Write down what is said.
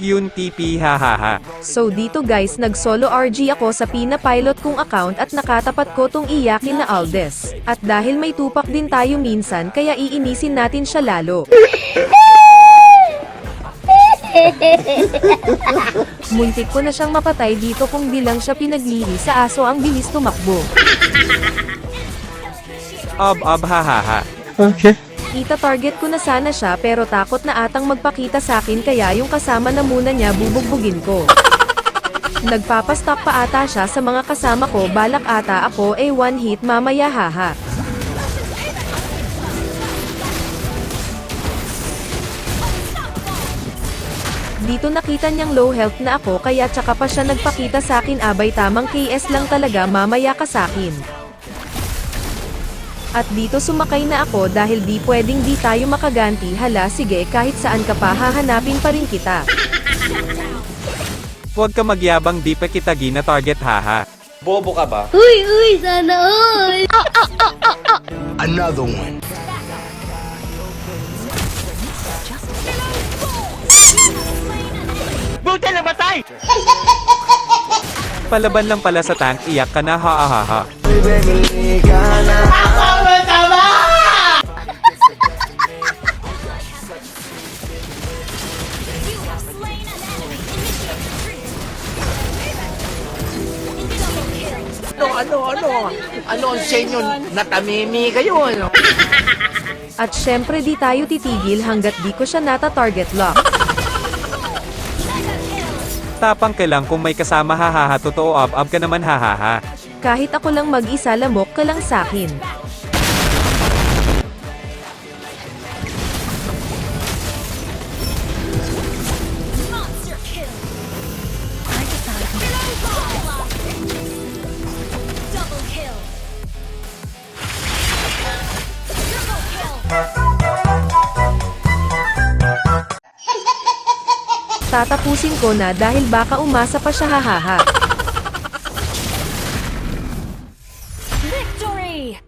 Yun TP hahaha. So dito guys nag-solo RG ako sa pinapilot kong account at nakatapat ko tong iyakin na Aldes. At dahil may tupak din tayo minsan kaya iinisin natin siya lalo. Muntik ko na siyang mapatay dito kung di lang siya pinaglihi sa aso ang bilis tumakbo. Hahaha. Okay. Ita-target ko na sana siya pero takot na atang magpakita sa akin kaya yung kasama na muna niya bubugbugin ko. Nagpapastop pa ata siya sa mga kasama ko balak ata ako one hit mamaya haha. Dito nakita niyang low health na ako kaya tsaka pa siya nagpakita sa akin abay tamang KS lang talaga mamaya ka sa akin. At dito sumakay na ako dahil di pwedeng di tayo makaganti hala sige kahit saan ka pa hahanapin pa rin kita. Huwag ka magyabang di pa kita gina-target haha. Bobo ka ba? Uy, sana all! Another one. Buti na batay! Palaban lang pala sa tank, iyak ka na hahaha. Ano ang senyo? Natamimi kayo, ano? At syempre di tayo titigil hanggat di ko siya nata-target lock. Tapang ka lang kung may kasama hahaha totoo ab ka naman hahaha. Kahit ako lang mag-isa lamok ka lang sakin. Tatapusin ko na dahil baka umasa pa siya hahaha. Victory!